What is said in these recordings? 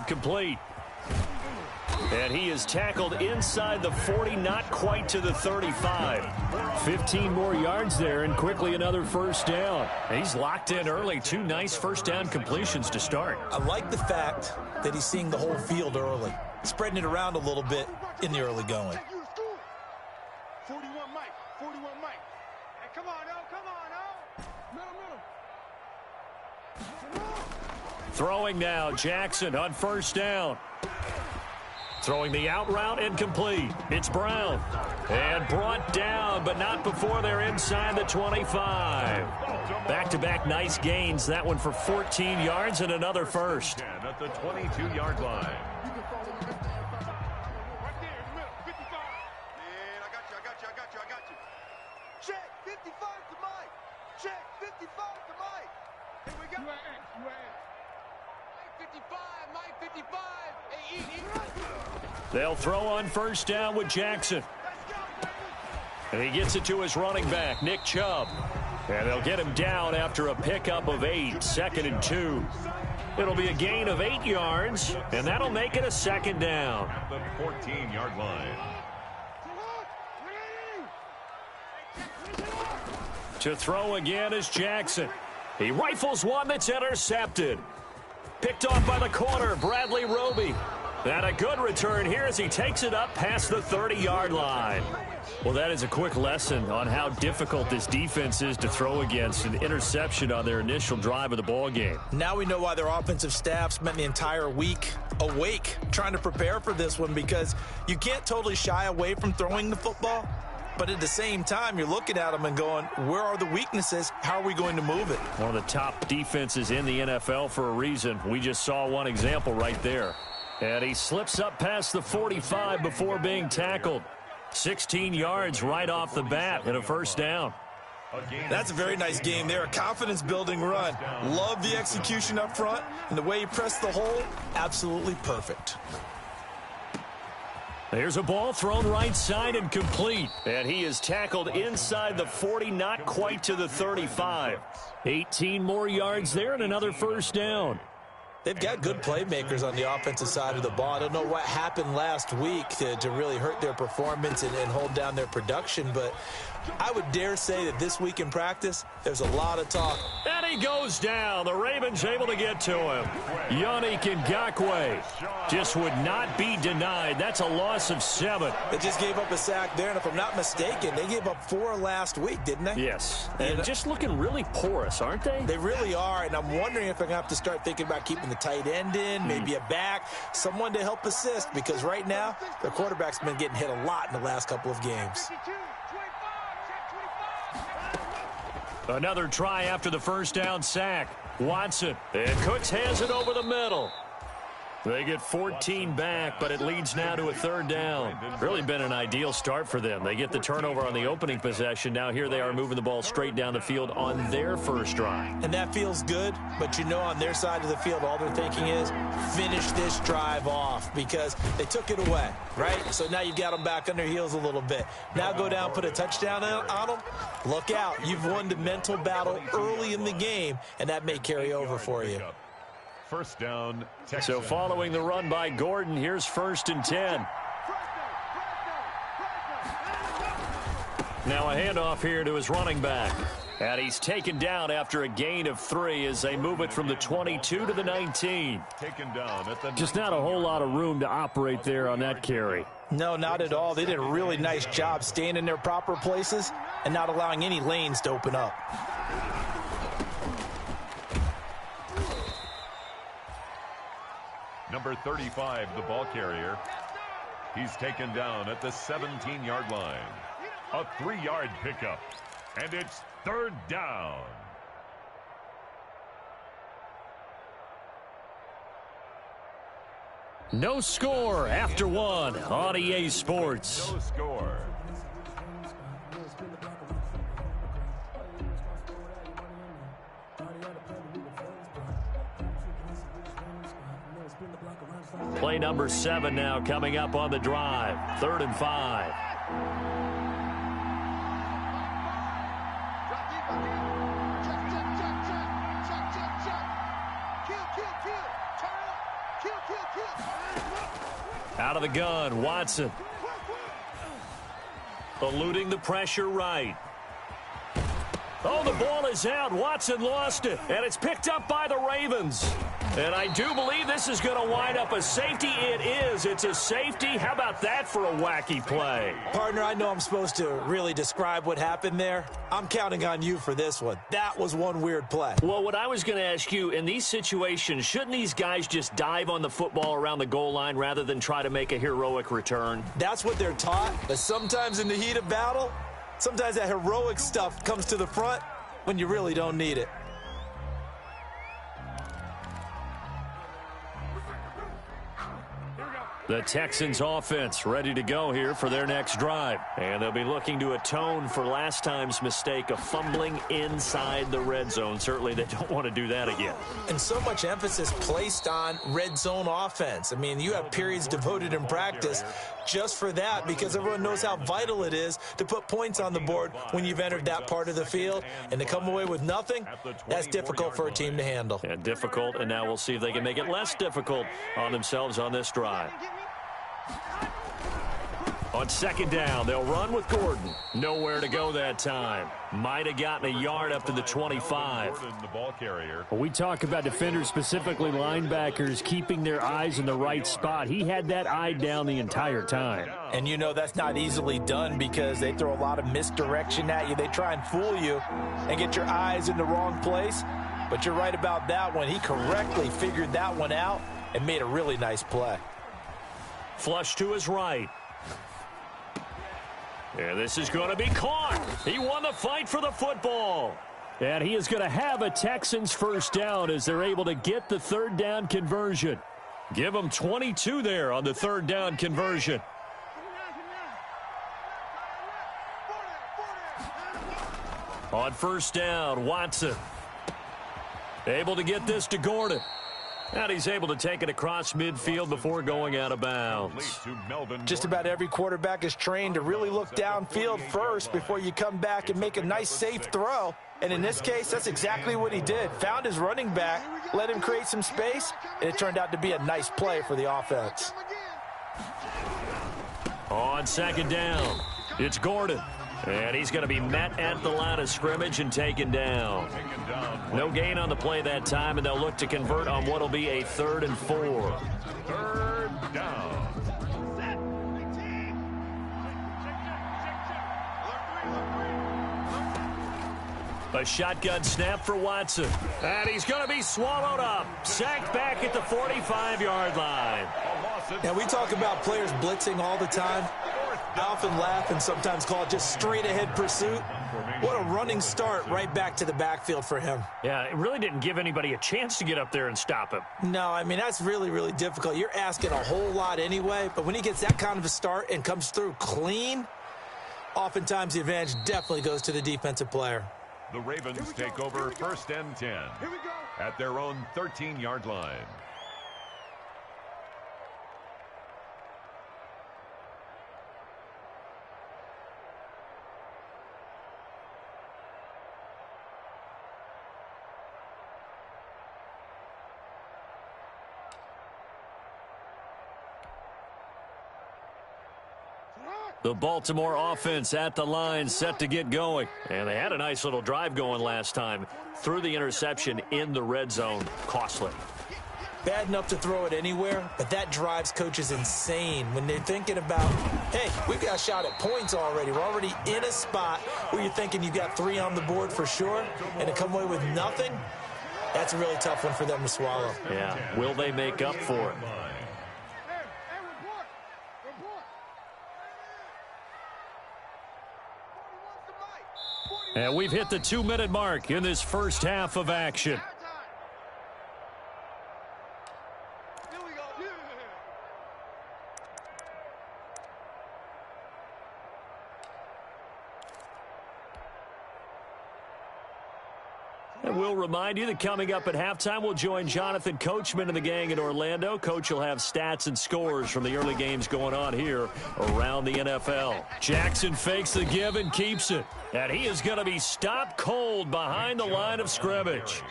complete. And he is tackled inside the 40, not quite to the 35. 15 more yards there, and quickly another first down. He's locked in early. 2 nice first down completions to start. I like the fact that he's seeing the whole field early, spreading it around a little bit in the early going. 41 Mike, 41 Mike. Hey, come on, oh, come on, oh. Throwing now, Jackson on first down. Throwing the out route, incomplete. It's Brown. And brought down, but not before they're inside the 25. Back-to-back nice gains. That one for 14 yards and another first. At the 22-yard line. Right there in the middle, 55. Man, I got you. Check, 55 to Mike. Check, 55 to Mike. Here we go. Mike 55, Mike 55. Hey, eat. They'll throw on first down with Jackson. And he gets it to his running back, Nick Chubb. And they'll get him down after a pickup of 8, 2nd and 2. It'll be a gain of 8 yards, and that'll make it a second down. At the 14-yard line. To throw again is Jackson. He rifles one that's intercepted. Picked off by the corner, Bradley Roby. And a good return here as he takes it up past the 30-yard line. Well, that is a quick lesson on how difficult this defense is to throw against. An interception on their initial drive of the ball game. Now we know why their offensive staff spent the entire week awake trying to prepare for this one, because you can't totally shy away from throwing the football. But at the same time, you're looking at them and going, where are the weaknesses? How are we going to move it? One of the top defenses in the NFL for a reason. We just saw one example right there. And he slips up past the 45 before being tackled. 16 yards right off the bat and a first down. That's a very nice game there. A confidence-building run. Love the execution up front, and the way he pressed the hole, absolutely perfect. There's a ball thrown right side and complete. And he is tackled inside the 40, not quite to the 35. 18 more yards there and another first down. They've got good playmakers on the offensive side of the ball. I don't know what happened last week to really hurt their performance and hold down their production, but I would dare say that this week in practice, there's a lot of talk. And he goes down. The Ravens able to get to him. Yannick Ngakoue just would not be denied. That's a loss of 7. They just gave up a sack there, and if I'm not mistaken, they gave up 4 last week, didn't they? Yes. And just looking really porous, aren't they? They really are, and I'm wondering if I'm going to have to start thinking about keeping the tight end in, maybe a back, someone to help assist, because right now, their quarterback's been getting hit a lot in the last couple of games. Another try after the first down sack. Watson. And Cooks has it over the middle. They get 14 back, but it leads now to a third down. Really been an ideal start for them. They get the turnover on the opening possession. Now here they are moving the ball straight down the field on their first drive. And that feels good, but you know on their side of the field, all they're thinking is finish this drive off, because they took it away, right? So now you've got them back on their heels a little bit. Now go down, put a touchdown on them. Look out. You've won the mental battle early in the game, and that may carry over for you. First down, Texans. So following the run by Gordon, here's 1st and 10. Now a handoff here to his running back. And he's taken down after a gain of 3 as they move it from the 22 to the 19. Taken down at the Just not a whole lot of room to operate there on that carry. No, not at all. They did a really nice job staying in their proper places and not allowing any lanes to open up. Number 35, the ball carrier. He's taken down at the 17-yard line. A 3-yard pickup. And it's 3rd down. No score after 1 on EA Sports. No score. Play number 7 now coming up on the drive. 3rd and 5. Kill. Out of the gun, Watson. Eluding the pressure right. Oh, the ball is out. Watson lost it, and it's picked up by the Ravens. And I do believe this is going to wind up a safety. It is. It's a safety. How about that for a wacky play? Partner, I know I'm supposed to really describe what happened there. I'm counting on you for this one. That was one weird play. Well, what I was going to ask you, in these situations, shouldn't these guys just dive on the football around the goal line rather than try to make a heroic return? That's what they're taught, but sometimes in the heat of battle, sometimes that heroic stuff comes to the front when you really don't need it. The Texans offense ready to go here for their next drive. And they'll be looking to atone for last time's mistake of fumbling inside the red zone. Certainly they don't want to do that again. And so much emphasis placed on red zone offense. I mean, you have periods devoted in practice just for that because everyone knows how vital it is to put points on the board when you've entered that part of the field. And to come away with nothing, that's difficult for a team to handle. And difficult, and now we'll see if they can make it less difficult on themselves on this drive. On second down, they'll run with Gordon. Nowhere to go that time. Might have gotten a yard up to the 25. When we talk about defenders, specifically linebackers, keeping their eyes in the right spot, he had that eye down the entire time. And you know that's not easily done because they throw a lot of misdirection at you. They try and fool you and get your eyes in the wrong place. But you're right about that one. He correctly figured that one out and made a really nice play. Flush to his right. And this is going to be caught. He won the fight for the football. And he is going to have a Texans first down as they're able to get the third down conversion. Give him 22 there on the third down conversion. On first down, Watson. Able to get this to Gordon. And he's able to take it across midfield before going out of bounds. Just about every quarterback is trained to really look downfield first before you come back and make a nice, safe throw. And in this case, that's exactly what he did. Found his running back, let him create some space, and it turned out to be a nice play for the offense. On second down, it's Gordon. And he's going to be met at the line of scrimmage and taken down. No gain on the play that time, and they'll look to convert on what will be a 3rd and 4. Third down. A shotgun snap for Watson. And he's going to be swallowed up. Sacked back at the 45-yard line. Now, we talk about players blitzing all the time. I often laugh and sometimes call it just straight-ahead pursuit. What a running start right back to the backfield for him. Yeah, it really didn't give anybody a chance to get up there and stop him. No, I mean, that's really, really difficult. You're asking a whole lot anyway, but when he gets that kind of a start and comes through clean, oftentimes the advantage definitely goes to the defensive player. The Ravens take over 1st and 10 at their own 13-yard line. The Baltimore offense at the line, set to get going. And they had a nice little drive going last time. Threw the interception in the red zone. Costly. Bad enough to throw it anywhere, but that drives coaches insane when they're thinking about, hey, we've got a shot at points already. We're already in a spot where you're thinking you've got 3 on the board for sure, and to come away with nothing, that's a really tough one for them to swallow. Yeah, will they make up for it? And we've hit the 2-minute mark in this first half of action. And we'll remind you that coming up at halftime, we'll join Jonathan Coachman and the gang in Orlando. Coach will have stats and scores from the early games going on here around the NFL. Jackson fakes the give and keeps it. And he is going to be stopped cold behind the line of scrimmage.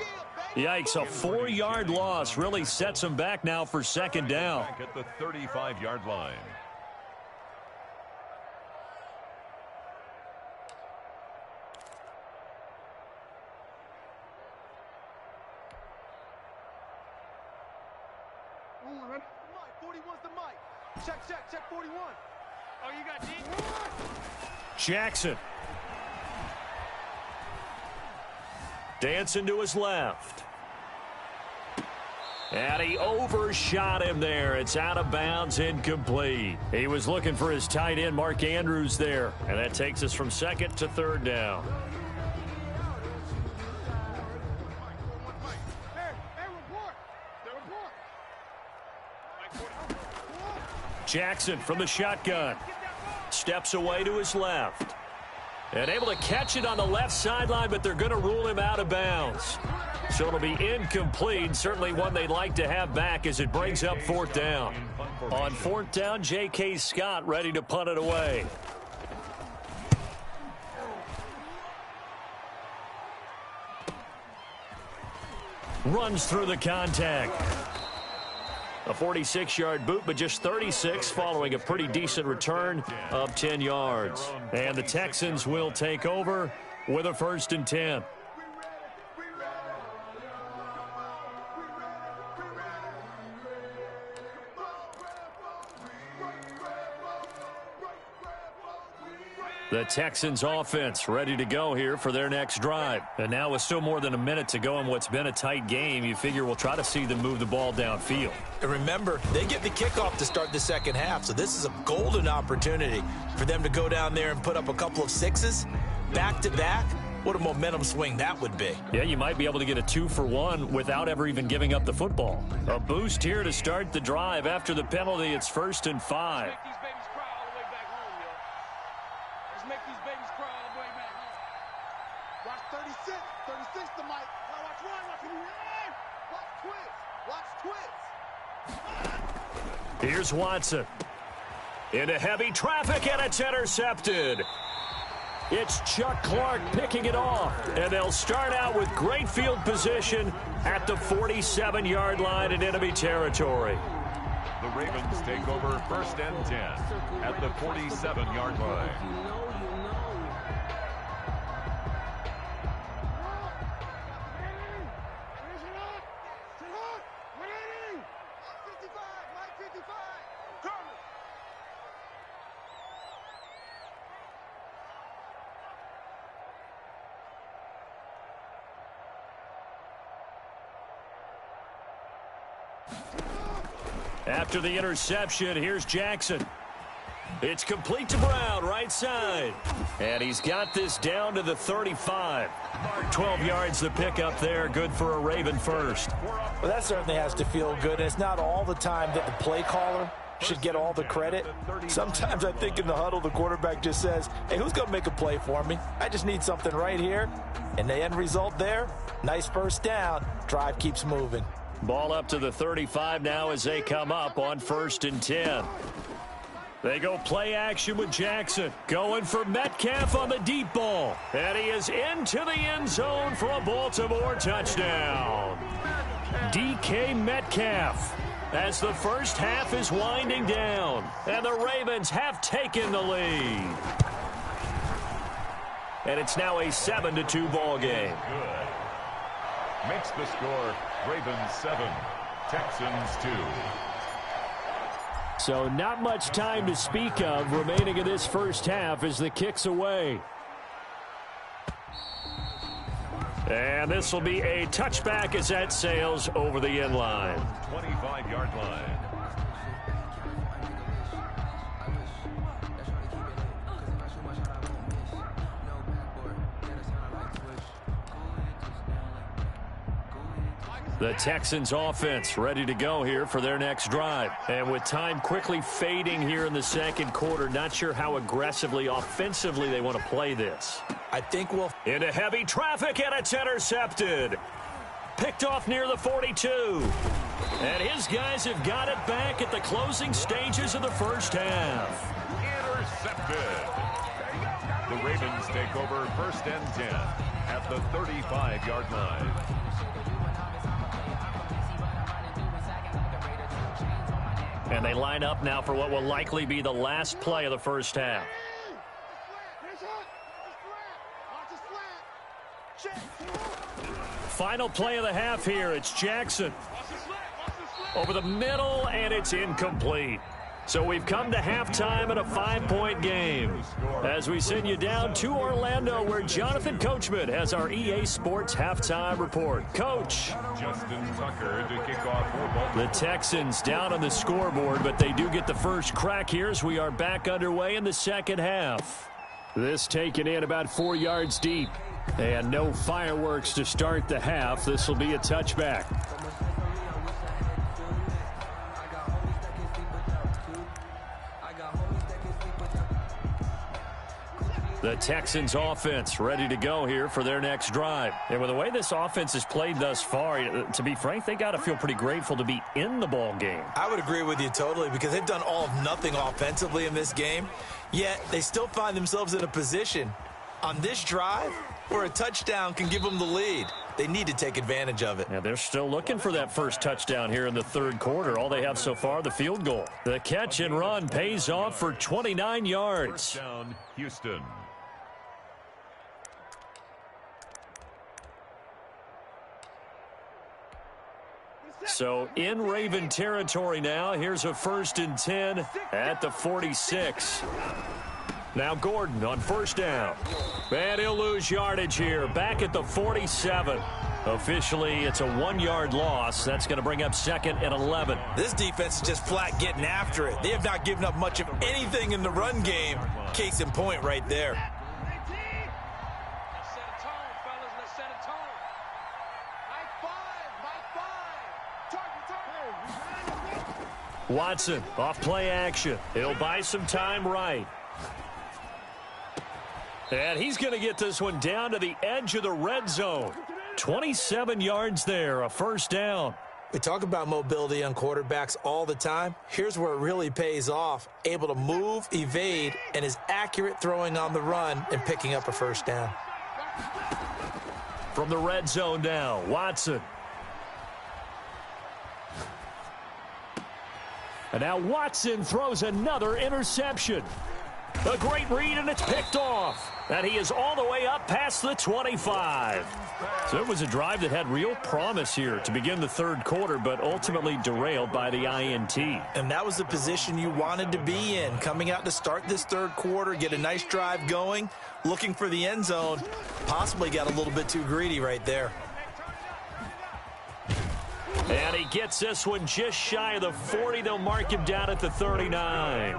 Yikes, a 4-yard loss really sets them back now for second down. Back at the 35-yard line. Mike, 41's the Mike. Check 41. Oh, you got D? Jackson. Dancing to his left. And he overshot him there. It's out of bounds, incomplete. He was looking for his tight end, Mark Andrews, there. And that takes us from second to third down. Jackson from the shotgun. Steps away to his left. And able to catch it on the left sideline, but they're going to rule him out of bounds. So it'll be incomplete. Certainly one they'd like to have back as it brings up fourth down. On fourth down, J.K. Scott ready to punt it away. Runs through the contact. A 46-yard boot, but just 36 following a pretty decent return of 10 yards. And the Texans will take over with a 1st and 10. The Texans offense ready to go here for their next drive. And now with still more than a minute to go in what's been a tight game, you figure we'll try to see them move the ball downfield. And remember, they get the kickoff to start the second half, so this is a golden opportunity for them to go down there and put up a couple of sixes back-to-back. What a momentum swing that would be. Yeah, you might be able to get a 2-for-1 without ever even giving up the football. A boost here to start the drive. After the penalty, it's 1st and 5. Here's Watson. Into heavy traffic, and it's intercepted. It's Chuck Clark picking it off. And they'll start out with great field position at the 47-yard line in enemy territory. The Ravens take over 1st and 10 at the 47-yard line. After the interception, here's Jackson. It's complete to Brown, right side. And he's got this down to the 35. 12 yards the pickup there, good for a Raven first. Well, that certainly has to feel good. And it's not all the time that the play caller should get all the credit. Sometimes I think in the huddle, the quarterback just says, hey, who's going to make a play for me? I just need something right here. And the end result there, nice first down. Drive keeps moving. Ball up to the 35 now as they come up on 1st and 10. They go play action with Jackson. Going for Metcalf on the deep ball. And he is into the end zone for a Baltimore touchdown. DK Metcalf as the first half is winding down. And the Ravens have taken the lead. And it's now a 7-2 ball game. Good. Makes the score Ravens 7, Texans 2. So not much time to speak of remaining in this first half as the kick's away. And this will be a touchback as that sails over the end line. 25-yard line. The Texans offense ready to go here for their next drive. And with time quickly fading here in the second quarter, not sure how aggressively, offensively they want to play this. I think we'll... Into heavy traffic, and it's intercepted. Picked off near the 42. And his guys have got it back at the closing stages of the first half. Intercepted. The Ravens take over 1st and 10 at the 35-yard line. And they line up now for what will likely be the last play of the first half. Final play of the half here. It's Jackson. Over the middle, and it's incomplete. So we've come to halftime in a 5-point game. As we send you down to Orlando, where Jonathan Coachman has our EA Sports halftime report. Coach. Justin Tucker to kick off for Baltimore. The Texans down on the scoreboard, but they do get the first crack here as we are back underway in the second half. This taken in about 4 yards deep. And no fireworks to start the half. This will be a touchback. The Texans offense ready to go here for their next drive. And with the way this offense has played thus far, to be frank, they got to feel pretty grateful to be in the ball game. I would agree with you totally because they've done all of nothing offensively in this game, yet they still find themselves in a position on this drive where a touchdown can give them the lead. They need to take advantage of it. Yeah, they're still looking for that first touchdown here in the third quarter. All they have so far, the field goal. The catch and run pays off for 29 yards. First down, Houston. So in Raven territory now. Here's a 1st and 10 at the 46. Now Gordon on first down. And he'll lose yardage here. Back at the 47. Officially, it's a 1-yard loss. That's going to bring up 2nd and 11. This defense is just flat getting after it. They have not given up much of anything in the run game. Case in point right there. Watson off play action. He'll buy some time right. And he's going to get this one down to the edge of the red zone. 27 yards there, a first down. We talk about mobility on quarterbacks all the time. Here's where it really pays off. Able to move, evade, and is accurate throwing on the run and picking up a first down. From the red zone now, Watson. And now Watson throws another interception. A great read, and it's picked off. And he is all the way up past the 25. So it was a drive that had real promise here to begin the third quarter, but ultimately derailed by the INT. And that was the position you wanted to be in. Coming out to start this third quarter, get a nice drive going, looking for the end zone. Possibly got a little bit too greedy right there. And he gets this one just shy of the 40. They'll mark him down at the 39.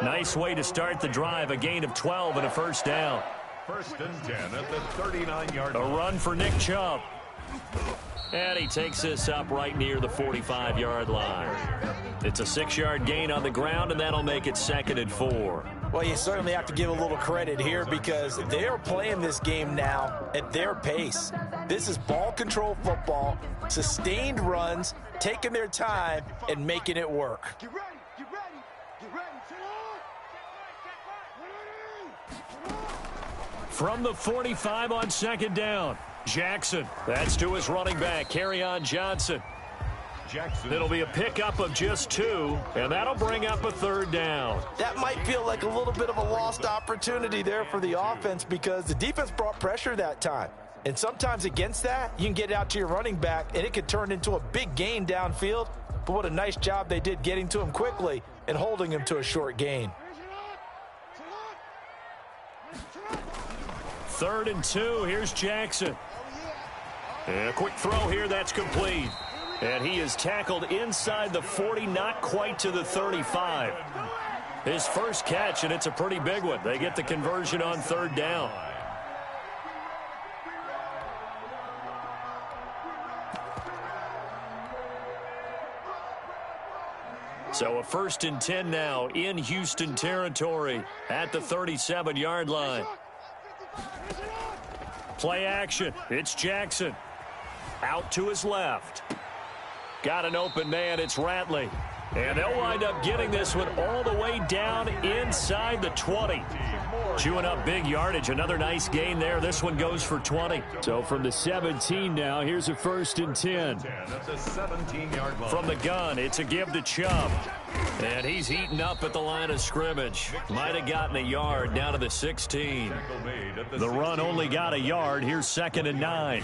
Nice way to start the drive. A gain of 12 and a first down. 1st and 10 at the 39-yard line. A run for Nick Chubb. And he takes this up right near the 45-yard line. It's a 6-yard gain on the ground, and that'll make it 2nd and 4. Well, you certainly have to give a little credit here because they are playing this game now at their pace. This is ball control football, sustained runs, taking their time, and making it work. Get ready, get ready, get ready. From the 45 on 2nd down, Jackson. That's to his running back, Kerryon Johnson. Jackson. It'll be a pickup of just 2, and that'll bring up a 3rd down. That might feel like a little bit of a lost opportunity there for the offense because the defense brought pressure that time. And sometimes against that, you can get out to your running back, and it could turn into a big gain downfield. But what a nice job they did getting to him quickly and holding him to a short gain. 3rd and 2, here's Jackson. And a quick throw here, that's complete. And he is tackled inside the 40, not quite to the 35. His first catch, and it's a pretty big one. They get the conversion on 3rd down. So a 1st and 10 now in Houston territory at the 37-yard line. Play action. It's Jackson. Out to his left. Got an open man. It's Ratley. And they'll wind up getting this one all the way down inside the 20. Chewing up big yardage. Another nice gain there. This one goes for 20. So from the 17 now, here's a 1st and 10. At the 17-yard line. From the gun, it's a give to Chubb. And he's eaten up at the line of scrimmage. Might have gotten a yard down to the 16. The run only got a yard. Here's 2nd and 9.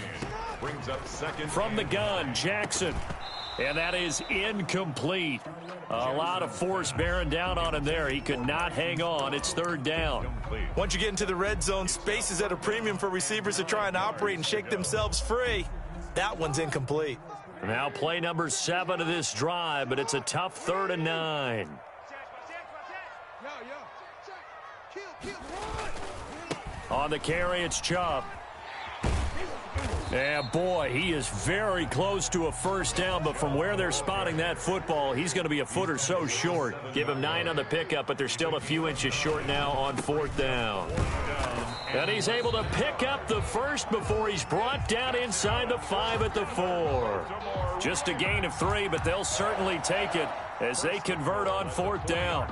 Brings up second. From the gun, Jackson. And that is incomplete. A lot of force bearing down on him there. He could not hang on. It's 3rd down. Once you get into the red zone, space is at a premium for receivers to try and operate and shake themselves free. That one's incomplete. Now play number 7 of this drive, but it's a tough 3rd and 9. On the carry, it's Chubb. And boy, he is very close to a 1st down, but from where they're spotting that football, he's going to be a foot or so short. Give him 9 on the pickup, but they're still a few inches short now on 4th down. And he's able to pick up the 1st before he's brought down inside the 5 at the 4. Just a gain of 3, but they'll certainly take it as they convert on 4th down.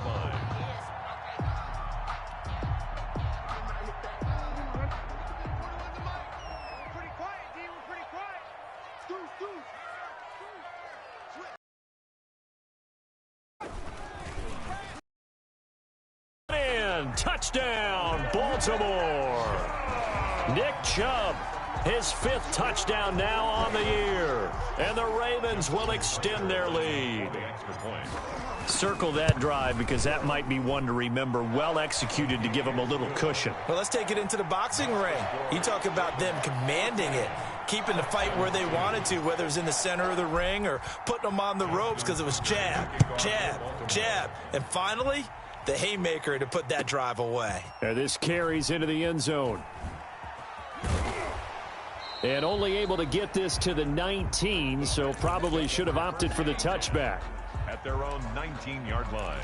Touchdown, Baltimore. Nick Chubb, his 5th touchdown now on the year. And the Ravens will extend their lead. Circle that drive because that might be one to remember. Well executed to give them a little cushion. Well, let's take it into the boxing ring. You talk about them commanding it, keeping the fight where they wanted to, whether it's in the center of the ring or putting them on the ropes because it was jab, jab, jab. And finally, the haymaker to put that drive away. And this carries into the end zone. And only able to get this to the 19, so probably should have opted for the touchback. At their own 19-yard line.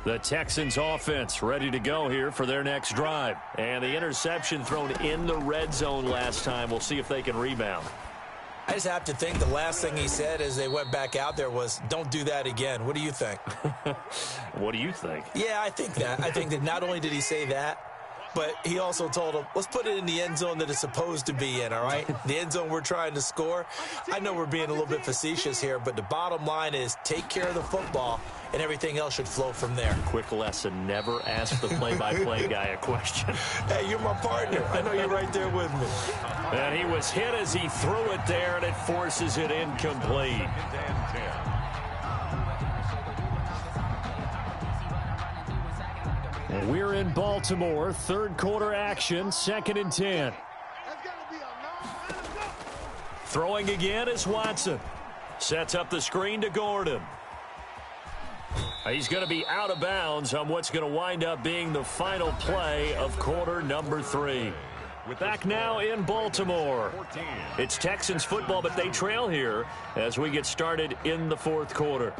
The Texans offense ready to go here for their next drive. And the interception thrown in the red zone last time. We'll see if they can rebound. I just have to think the last thing he said as they went back out there was, don't do that again. What do you think? What do you think? Yeah, I think that. I think that not only did he say that, but he also told him, let's put it in the end zone that it's supposed to be in, all right? The end zone we're trying to score. I know we're being a little bit facetious here, but the bottom line is take care of the football, and everything else should flow from there. Quick lesson, never ask the play-by-play guy a question. Hey, you're my partner. I know you're right there with me. And he was hit as he threw it there, and it forces it incomplete. We're in Baltimore, 3rd quarter action, 2nd and 10. Throwing again is Watson. Sets up the screen to Gordon. He's going to be out of bounds on what's going to wind up being the final play of quarter number 3. Back now in Baltimore. It's Texans football, but they trail here as we get started in the 4th quarter.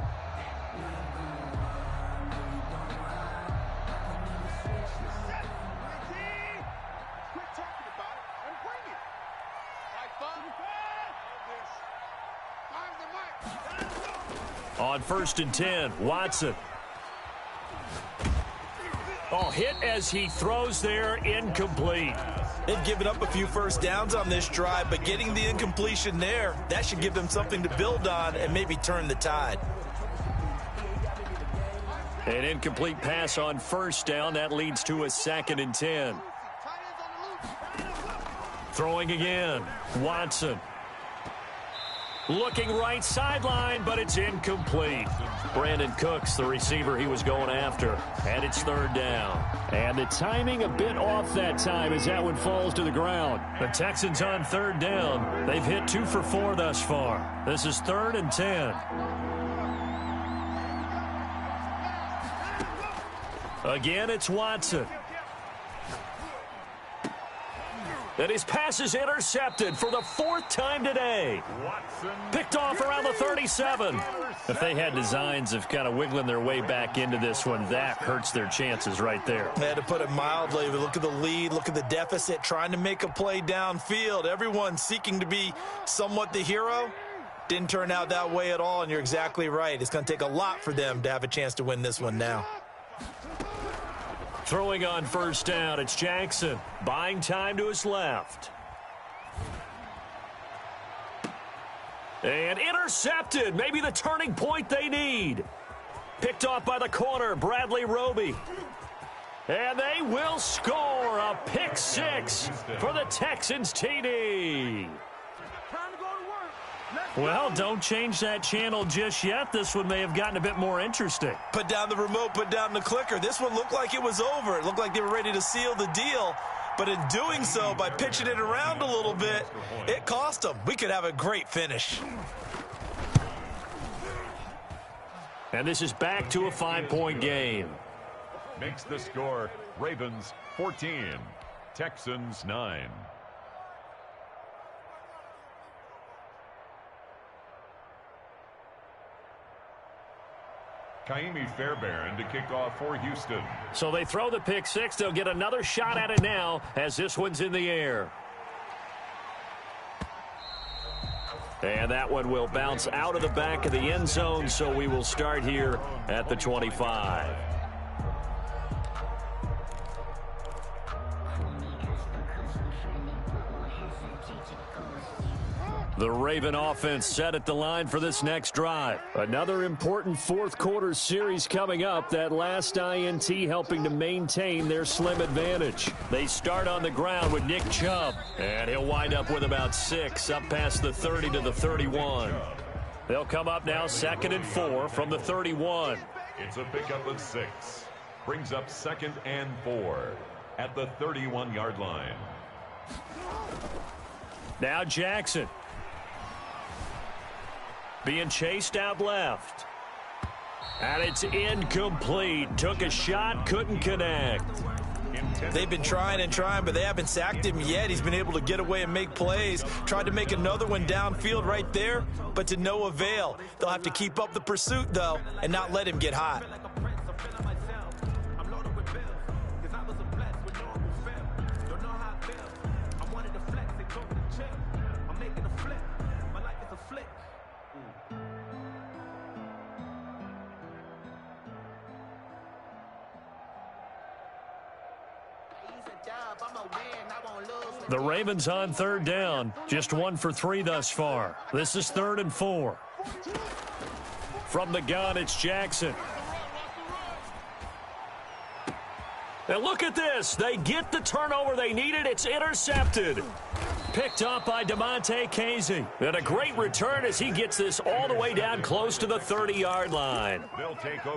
On 1st and 10, Watson. Oh, hit as he throws there, incomplete. They've given up a few 1st downs on this drive, but getting the incompletion there, that should give them something to build on and maybe turn the tide. An incomplete pass on 1st down. That leads to a 2nd and 10. Throwing again, Watson. Looking right sideline, but it's incomplete. Brandon Cooks, the receiver he was going after. And it's 3rd down. And the timing a bit off that time as that one falls to the ground. The Texans on 3rd down. They've hit 2 for 4 thus far. This is 3rd and 10. Again, it's Watson. And his pass is intercepted for the 4th time today. Picked off around the 37. If they had designs of kind of wiggling their way back into this one, that hurts their chances right there. They had to put it mildly. Look at the lead. Look at the deficit. Trying to make a play downfield. Everyone seeking to be somewhat the hero. Didn't turn out that way at all, and you're exactly right. It's going to take a lot for them to have a chance to win this one now. Throwing on 1st down, it's Jackson. Buying time to his left. And intercepted. Maybe the turning point they need. Picked off by the corner, Bradley Roby. And they will score a pick six for the Texans TD. Well, don't change that channel just yet. This one may have gotten a bit more interesting. Put down the remote, put down the clicker. This one looked like it was over. It looked like they were ready to seal the deal. But in doing so, by pitching it around a little bit, it cost them. We could have a great finish. And this is back to a 5-point game. Makes the score Ravens 14, Texans 9. Kaimi Fairbairn to kick off for Houston. So they throw the pick six. They'll get another shot at it now as this one's in the air. And that one will bounce out of the back of the end zone, so we will start here at the 25. The Raven offense set at the line for this next drive. Another important fourth quarter series coming up. That last INT helping to maintain their slim advantage. They start on the ground with Nick Chubb. And he'll wind up with about 6 up past the 30 to the 31. They'll come up now 2nd and 4 from the 31. It's a pickup of 6. Brings up 2nd and 4 at the 31-yard line. Now Jackson. Being chased out left. And it's incomplete. Took a shot, couldn't connect. They've been trying and trying, but they haven't sacked him yet. He's been able to get away and make plays. Tried to make another one downfield right there, but to no avail. They'll have to keep up the pursuit, though, and not let him get hot. The Ravens on 3rd down. Just 1 for 3 thus far. This is 3rd and 4. From the gun, it's Jackson. And look at this. They get the turnover they needed. It's intercepted. Picked up by DeMonte Casey. And a great return as he gets this all the way down close to the 30-yard line.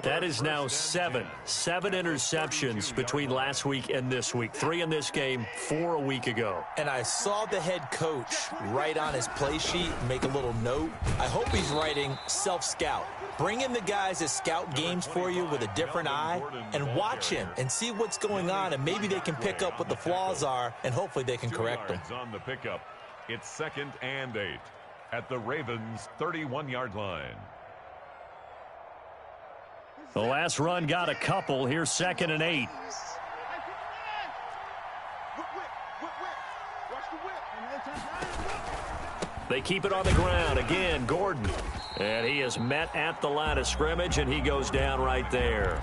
That is now 7 interceptions between last week and this week. 3 in this game, 4 a week ago. And I saw the head coach write on his play sheet, make a little note. I hope he's writing self-scout. Bring in the guys that scout games for you with a different eye and watch him and see what's going on, and maybe they can pick up what the flaws are, and hopefully they can correct them. On the pickup, it's 2nd and 8 at the Ravens' 31-yard line. The last run got a couple. Here's 2nd and 8. They keep it on the ground. Again, Gordon. And he is met at the line of scrimmage, and he goes down right there.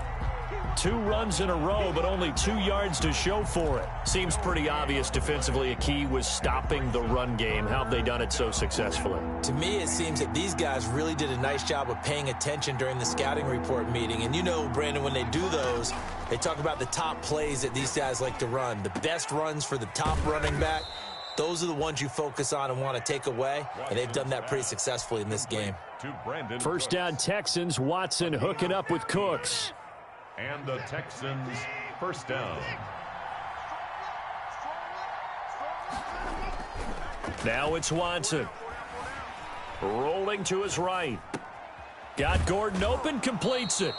2 runs in a row, but only 2 yards to show for it. Seems pretty obvious defensively a key was stopping the run game. How have they done it so successfully? To me, it seems that these guys really did a nice job of paying attention during the scouting report meeting. And you know, Brandon, when they do those, they talk about the top plays that these guys like to run. The best runs for the top running back. Those are the ones you focus on and want to take away, and they've done that pretty successfully in this game. First down Texans, Watson hooking up with Cooks. And the Texans first down. Now it's Watson. Rolling to his right. Got Gordon open, completes it.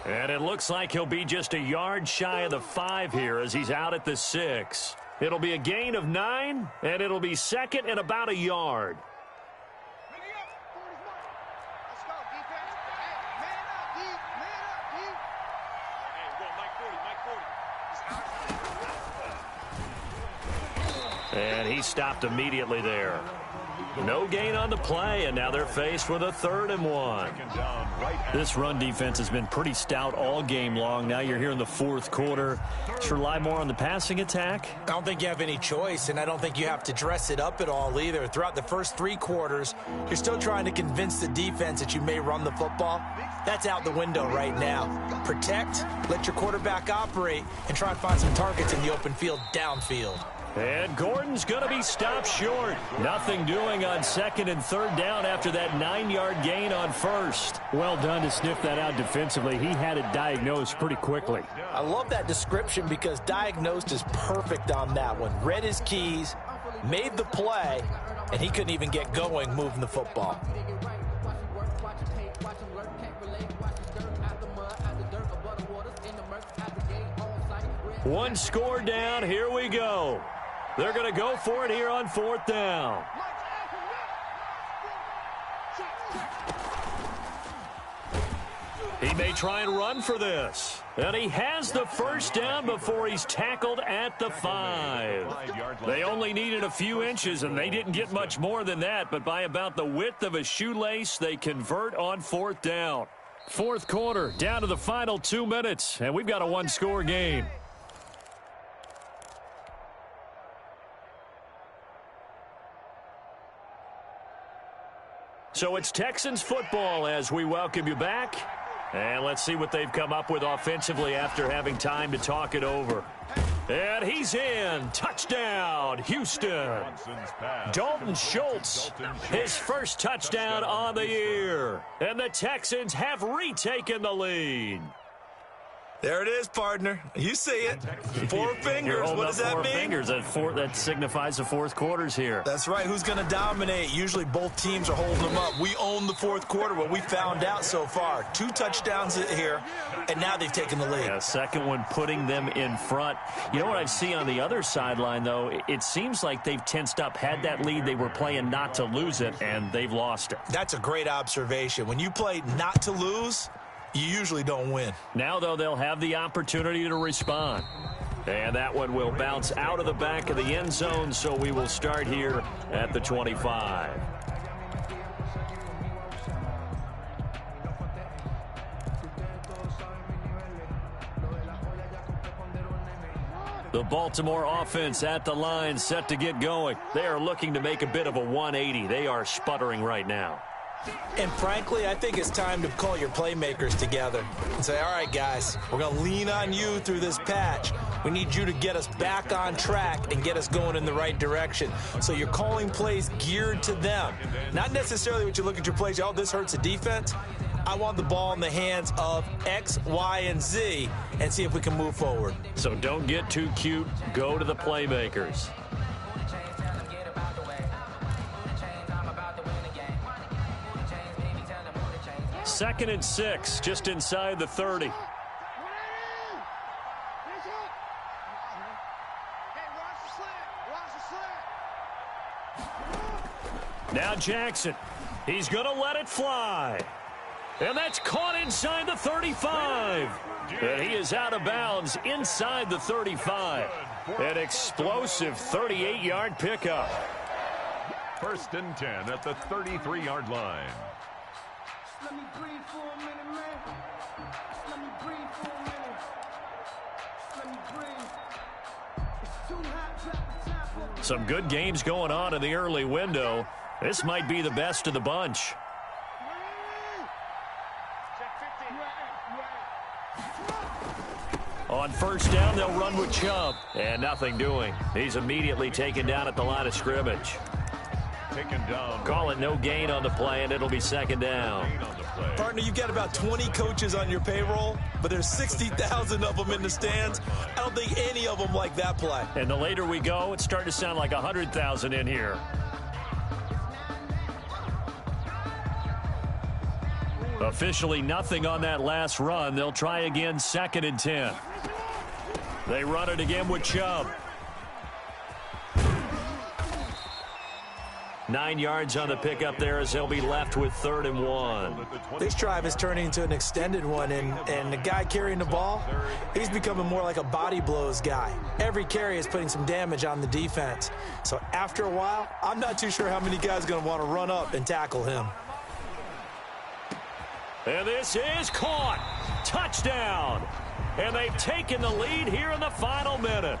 And it looks like he'll be just a yard shy of the 5 here as he's out at the 6. It'll be a gain of 9, and it'll be 2nd and about a yard. And he stopped immediately there. No gain on the play, and now they're faced with a 3rd and 1. This run defense has been pretty stout all game long. Now you're here in the 4th quarter. Should rely more on the passing attack? I don't think you have any choice, and I don't think you have to dress it up at all either. Throughout the first 3 quarters, you're still trying to convince the defense that you may run the football. That's out the window right now. Protect, let your quarterback operate, and try and find some targets in the open field downfield. And Gordon's going to be stopped short. Nothing doing on 2nd and 3rd down after that 9-yard gain on 1st. Well done to sniff that out defensively. He had it diagnosed pretty quickly. I love that description because diagnosed is perfect on that one. Read his keys, made the play, and he couldn't even get going moving the football. One score down. Here we go. They're going to go for it here on 4th down. He may try and run for this. And he has the 1st down before he's tackled at the 5. They only needed a few inches, and they didn't get much more than that. But by about the width of a shoelace, they convert on 4th down. 4th quarter, down to the final 2 minutes, and we've got a 1-score game. So it's Texans football as we welcome you back. And let's see what they've come up with offensively after having time to talk it over. And he's in. Touchdown, Houston. Dalton Schultz, his first touchdown on the year. And the Texans have retaken the lead. There it is, partner. You see it. 4 fingers. What does that mean? 4 fingers. That signifies the 4th quarter's here. That's right. Who's going to dominate? Usually both teams are holding them up. We own the 4th quarter. What we found out so far. 2 touchdowns here, and now they've taken the lead. Yeah, 2nd one putting them in front. You know what I see on the other sideline, though? It seems like they've tensed up. Had that lead, they were playing not to lose it, and they've lost it. That's a great observation. When you play not to lose, you usually don't win. Now, though, they'll have the opportunity to respond. And that one will bounce out of the back of the end zone, so we will start here at the 25. The Baltimore offense at the line, set to get going. They are looking to make a bit of a 180. They are sputtering right now. And frankly, I think it's time to call your playmakers together and say, all right, guys, we're going to lean on you through this patch. We need you to get us back on track and get us going in the right direction. So you're calling plays geared to them. Not necessarily what you look at your plays, oh, this hurts the defense. I want the ball in the hands of X, Y, and Z and see if we can move forward. So don't get too cute. Go to the playmakers. Second and 6, just inside the 30. Now Jackson. He's going to let it fly. And that's caught inside the 35. And he is out of bounds inside the 35. An explosive 38-yard pickup. 1st and 10 at the 33-yard line. Let me breathe for a minute, man. Let me breathe for a minute. Let me breathe. It's too hot, drop the top. Some good games going on in the early window. This might be the best of the bunch. On 1st down, they'll run with Chubb. And nothing doing. He's immediately taken down at the line of scrimmage. Taken down. Call it no gain on the play, and it'll be 2nd down. Partner, you've got about 20 coaches on your payroll, but there's 60,000 of them in the stands. I don't think any of them like that play. And the later we go, it's starting to sound like 100,000 in here. Officially nothing on that last run. They'll try again 2nd and 10. They run it again with Chubb. 9 yards on the pickup there as they'll be left with 3rd and 1. This drive is turning into an extended one, and the guy carrying the ball, he's becoming more like a body blows guy. Every carry is putting some damage on the defense. So after a while, I'm not too sure how many guys are going to want to run up and tackle him. And this is caught. Touchdown. And they've taken the lead here in the final minute.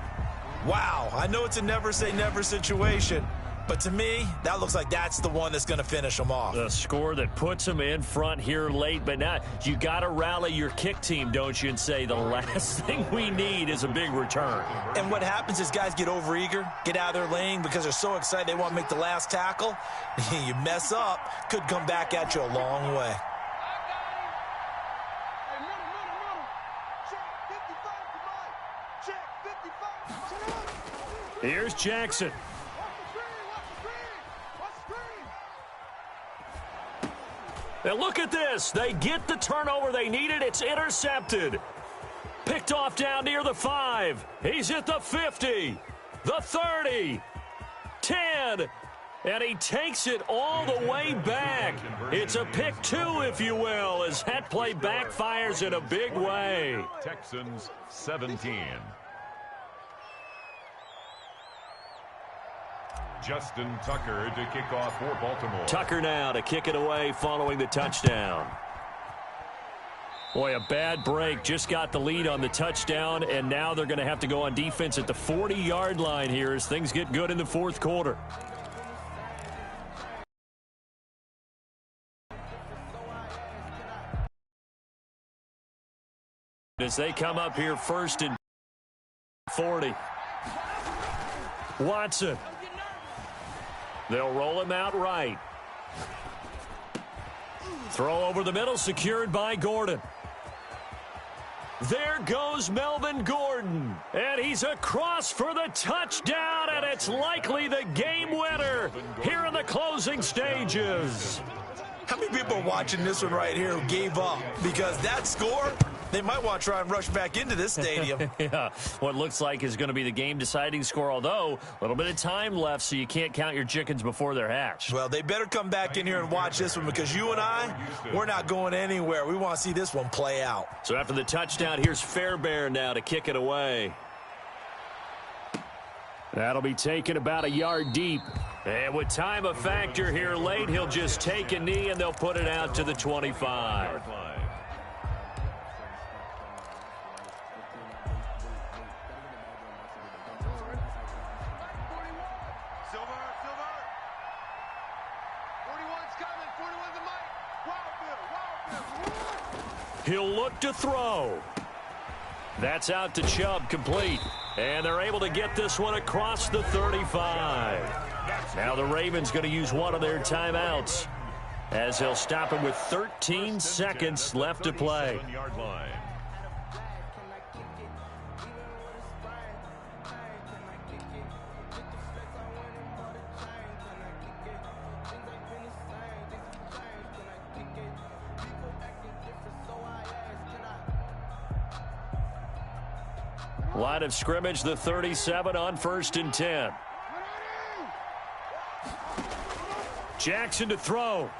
Wow, I know it's a never-say-never situation, but to me, that looks like that's the one that's going to finish them off. The score that puts them in front here late, but now you got to rally your kick team, don't you, and say the last thing we need is a big return. And what happens is guys get overeager, get out of their lane because they're so excited they want to make the last tackle. You mess up, could come back at you a long way. Here's Jackson. And look at this. They get the turnover they needed. It's intercepted. Picked off down near the 5. He's at the 50, the 30, 10, and he takes it all the way back. It's a pick 2, if you will, as that play backfires in a big way. Texans 17. Justin Tucker to kick off for Baltimore. Tucker now to kick it away following the touchdown. Boy, a bad break. Just got the lead on the touchdown, and now they're going to have to go on defense at the 40-yard line here as things get good in the fourth quarter. As they come up here 1st and 40. Watson. They'll roll him out right. Throw over the middle, secured by Gordon. There goes Melvin Gordon. And he's across for the touchdown, and it's likely the game winner here in the closing stages. How many people are watching this one right here who gave up? Because that score, they might want to try and rush back into this stadium. Yeah, what looks like is going to be the game-deciding score, although a little bit of time left, so you can't count your chickens before they're hatched. Well, they better come back in here and watch this one because you and I, we're not going anywhere. We want to see this one play out. So after the touchdown, here's Fairbairn now to kick it away. That'll be taken about a yard deep. And with time a factor here late, he'll just take a knee and they'll put it out to the 25. He'll look to throw. That's out to Chubb, complete. And they're able to get this one across the 35. Now the Ravens going to use one of their timeouts as they'll stop him with 13 seconds left to play. Line of scrimmage, the 37 on 1st and 10. Jackson to throw.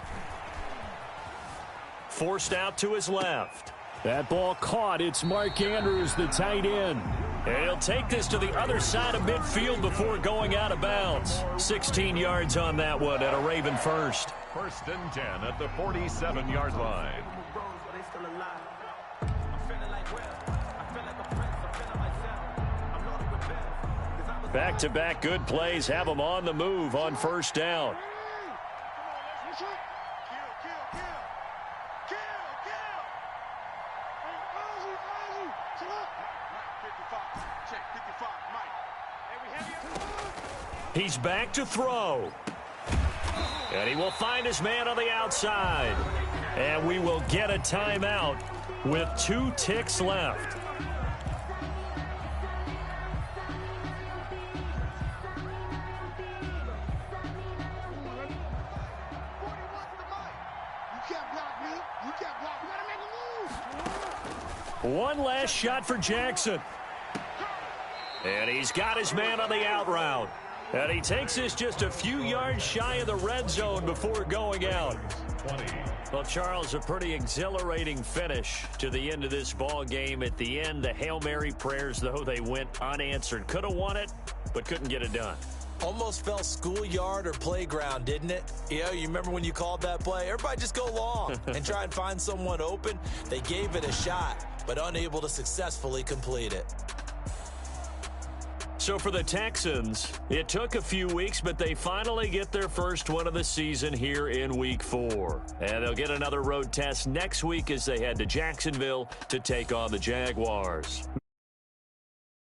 Forced out to his left. That ball caught. It's Mark Andrews, the tight end. And he'll take this to the other side of midfield before going out of bounds. 16 yards on that one at a Raven first. 1st and 10 at the 47-yard line. Back-to-back good plays have them on the move on 1st down. He's back to throw. And he will find his man on the outside. And we will get a timeout with 2 ticks left. One last shot for Jackson. And he's got his man on the out route. And he takes this just a few yards shy of the red zone before going out. 20. Well, Charles, a pretty exhilarating finish to the end of this ball game. At the end, the Hail Mary prayers, though, they went unanswered. Could have won it, but couldn't get it done. Almost felt schoolyard or playground, didn't it? You know, you remember when you called that play? Everybody just go long and try and find someone open. They gave it a shot, but unable to successfully complete it. So for the Texans, it took a few weeks, but they finally get their first one of the season here in Week 4. And they'll get another road test next week as they head to Jacksonville to take on the Jaguars.